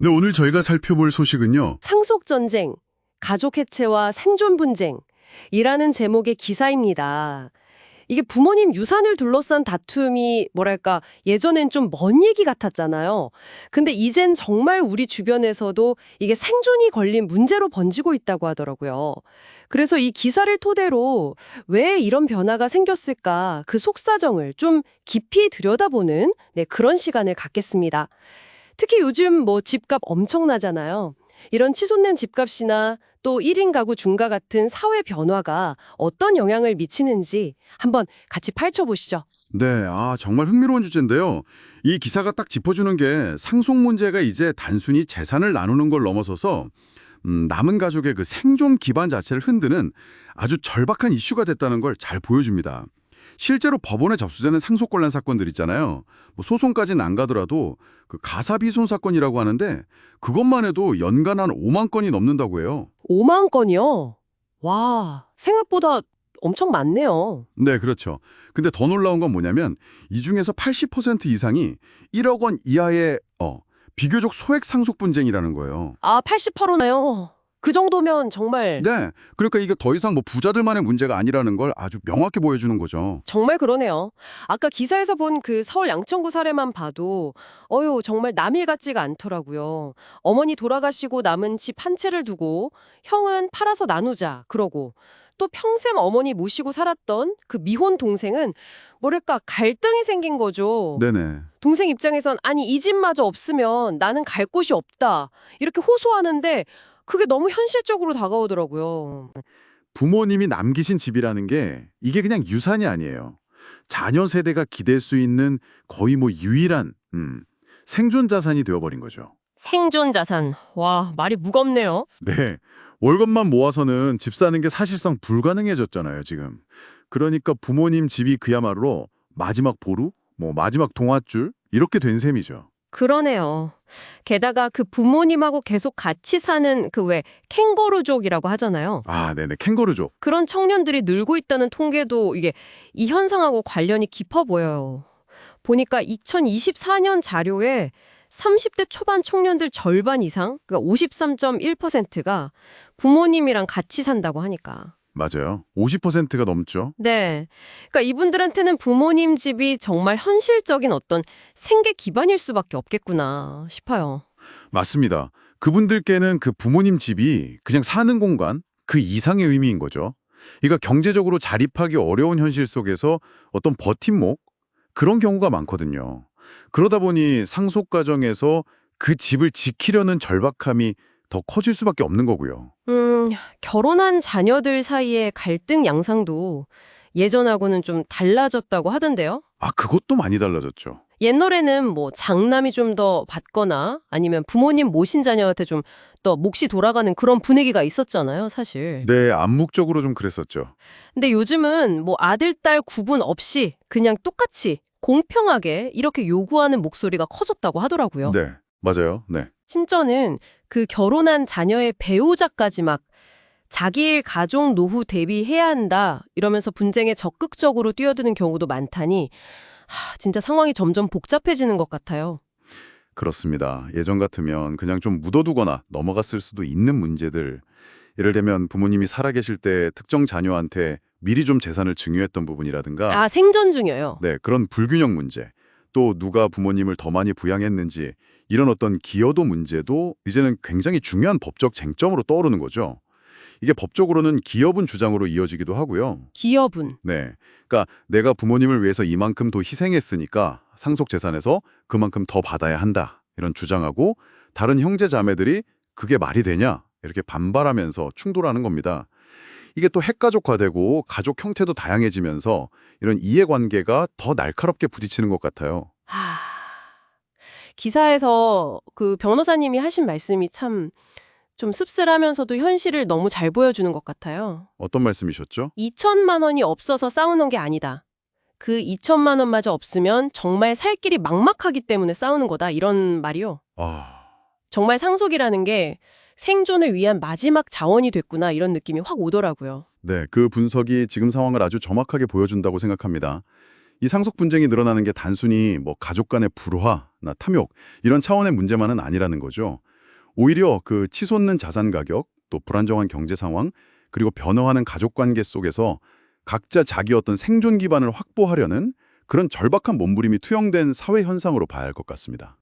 네, 오늘 저희가 살펴볼 소식은요. 상속전쟁, 가족해체와 생존분쟁이라는 제목의 기사입니다. 이게 부모님 유산을 둘러싼 다툼이 뭐랄까 예전엔 좀 먼 얘기 같았잖아요. 근데 이젠 정말 우리 주변에서도 이게 생존이 걸린 문제로 번지고 있다고 하더라고요. 그래서 이 기사를 토대로 왜 이런 변화가 생겼을까 그 속사정을 좀 깊이 들여다보는 그런 시간을 갖겠습니다. 특히 요즘 뭐 집값 엄청나잖아요. 이런 치솟는 집값이나 또 1인 가구 중과 같은 사회 변화가 어떤 영향을 미치는지 한번 같이 파헤쳐보시죠. 네, 정말 흥미로운 주제인데요. 이 기사가 딱 짚어주는 게 상속 문제가 이제 단순히 재산을 나누는 걸 넘어서서 남은 가족의 그 생존 기반 자체를 흔드는 아주 절박한 이슈가 됐다는 걸 잘 보여줍니다. 실제로 법원에 접수되는 상속 관련 사건들 있잖아요. 뭐 소송까지는 안 가더라도 그 가사비손 사건이라고 하는데 그것만 해도 연간 한 5만 건이 넘는다고 해요. 5만 건이요? 와, 생각보다 엄청 많네요. 네, 그렇죠. 근데 더 놀라운 건 뭐냐면 이 중에서 80% 이상이 1억 원 이하의 비교적 소액 상속 분쟁이라는 거예요. 88호나요? 그 정도면 정말 네, 그러니까 이게 더 이상 뭐 부자들만의 문제가 아니라는 걸 아주 명확히 보여주는 거죠. 정말 그러네요. 아까 기사에서 본 그 서울 양천구 사례만 봐도 정말 남일 같지가 않더라고요. 어머니 돌아가시고 남은 집 한 채를 두고 형은 팔아서 나누자 그러고 또 평생 어머니 모시고 살았던 그 미혼 동생은 뭐랄까 갈등이 생긴 거죠. 네네. 동생 입장에선 아니 이 집마저 없으면 나는 갈 곳이 없다 이렇게 호소하는데 그게 너무 현실적으로 다가오더라고요. 부모님이 남기신 집이라는 게 이게 그냥 유산이 아니에요. 자녀 세대가 기댈 수 있는 거의 뭐 유일한 생존 자산이 되어버린 거죠. 생존 자산. 와, 말이 무겁네요. 네, 월급만 모아서는 집 사는 게 사실상 불가능해졌잖아요, 지금. 그러니까 부모님 집이 그야말로 마지막 보루, 뭐 마지막 동아줄 이렇게 된 셈이죠. 그러네요. 게다가 그 부모님하고 계속 같이 사는 그 왜 캥거루족이라고 하잖아요. 네네, 캥거루족. 그런 청년들이 늘고 있다는 통계도 이게 이 현상하고 관련이 깊어 보여요. 보니까 2024년 자료에 30대 초반 청년들 절반 이상, 그러니까 53.1%가 부모님이랑 같이 산다고 하니까. 맞아요. 50%가 넘죠. 네. 그러니까 이분들한테는 부모님 집이 정말 현실적인 어떤 생계 기반일 수밖에 없겠구나 싶어요. 맞습니다. 그분들께는 그 부모님 집이 그냥 사는 공간, 그 이상의 의미인 거죠. 그러니까 경제적으로 자립하기 어려운 현실 속에서 어떤 버팀목? 그런 경우가 많거든요. 그러다 보니 상속 과정에서 그 집을 지키려는 절박함이 더 커질 수밖에 없는 거고요. 결혼한 자녀들 사이의 갈등 양상도 예전하고는 좀 달라졌다고 하던데요. 그것도 많이 달라졌죠. 옛날에는 뭐 장남이 좀 더 받거나 아니면 부모님 모신 자녀한테 좀 더 몫이 돌아가는 그런 분위기가 있었잖아요, 사실. 네, 암묵적으로 좀 그랬었죠. 근데 요즘은 뭐 아들, 딸 구분 없이 그냥 똑같이 공평하게 이렇게 요구하는 목소리가 커졌다고 하더라고요. 네, 맞아요. 네. 심지어는 그 결혼한 자녀의 배우자까지 막 자기 일 가족 노후 대비해야 한다 이러면서 분쟁에 적극적으로 뛰어드는 경우도 많다니 진짜 상황이 점점 복잡해지는 것 같아요. 그렇습니다. 예전 같으면 그냥 좀 묻어두거나 넘어갔을 수도 있는 문제들. 예를 들면 부모님이 살아계실 때 특정 자녀한테 미리 좀 재산을 증여했던 부분이라든가 생전 중요해요. 네, 그런 불균형 문제. 또 누가 부모님을 더 많이 부양했는지 이런 어떤 기여도 문제도 이제는 굉장히 중요한 법적 쟁점으로 떠오르는 거죠. 이게 법적으로는 기여분 주장으로 이어지기도 하고요. 기여분. 네, 그러니까 내가 부모님을 위해서 이만큼 더 희생했으니까 상속 재산에서 그만큼 더 받아야 한다. 이런 주장하고 다른 형제 자매들이 그게 말이 되냐? 이렇게 반발하면서 충돌하는 겁니다. 이게 또 핵가족화되고 가족 형태도 다양해지면서 이런 이해관계가 더 날카롭게 부딪히는 것 같아요. 기사에서 그 변호사님이 하신 말씀이 참 좀 씁쓸하면서도 현실을 너무 잘 보여주는 것 같아요. 어떤 말씀이셨죠? 2천만 원이 없어서 싸우는 게 아니다. 그 2천만 원마저 없으면 정말 살 길이 막막하기 때문에 싸우는 거다. 이런 말이요. 정말 상속이라는 게 생존을 위한 마지막 자원이 됐구나 이런 느낌이 확 오더라고요. 네, 그 분석이 지금 상황을 아주 정확하게 보여준다고 생각합니다. 이 상속 분쟁이 늘어나는 게 단순히 뭐 가족 간의 불화나 탐욕 이런 차원의 문제만은 아니라는 거죠. 오히려 그 치솟는 자산 가격, 또 불안정한 경제 상황, 그리고 변화하는 가족 관계 속에서 각자 자기 어떤 생존 기반을 확보하려는 그런 절박한 몸부림이 투영된 사회 현상으로 봐야 할 것 같습니다.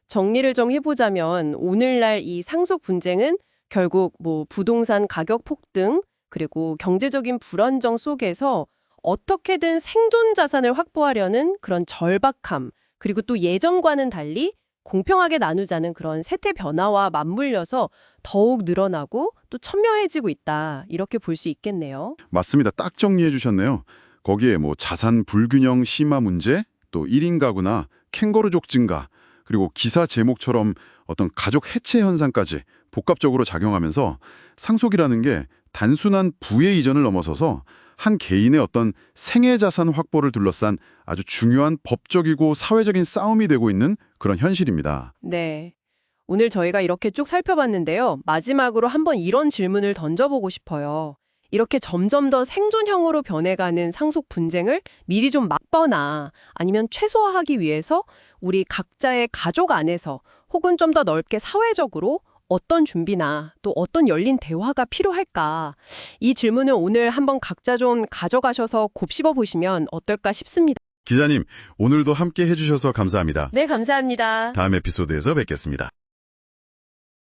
정리를 좀 해보자면 오늘날 이 상속 분쟁은 결국 뭐 부동산 가격 폭등 그리고 경제적인 불안정 속에서 어떻게든 생존 자산을 확보하려는 그런 절박함 그리고 또 예전과는 달리 공평하게 나누자는 그런 세태 변화와 맞물려서 더욱 늘어나고 또 첨예해지고 있다. 이렇게 볼 수 있겠네요. 맞습니다. 딱 정리해 주셨네요. 거기에 뭐 자산 불균형 심화 문제, 또 1인 가구나 캥거루족 증가, 그리고 기사 제목처럼 어떤 가족 해체 현상까지 복합적으로 작용하면서 상속이라는 게 단순한 부의 이전을 넘어서서 한 개인의 어떤 생애 자산 확보를 둘러싼 아주 중요한 법적이고 사회적인 싸움이 되고 있는 그런 현실입니다. 네. 오늘 저희가 이렇게 쭉 살펴봤는데요. 마지막으로 한번 이런 질문을 던져보고 싶어요. 이렇게 점점 더 생존형으로 변해가는 상속 분쟁을 미리 좀 막거나 아니면 최소화하기 위해서 우리 각자의 가족 안에서 혹은 좀 더 넓게 사회적으로 어떤 준비나 또 어떤 열린 대화가 필요할까? 이 질문을 오늘 한번 각자 좀 가져가셔서 곱씹어 보시면 어떨까 싶습니다. 기자님, 오늘도 함께 해주셔서 감사합니다. 네, 감사합니다. 다음 에피소드에서 뵙겠습니다.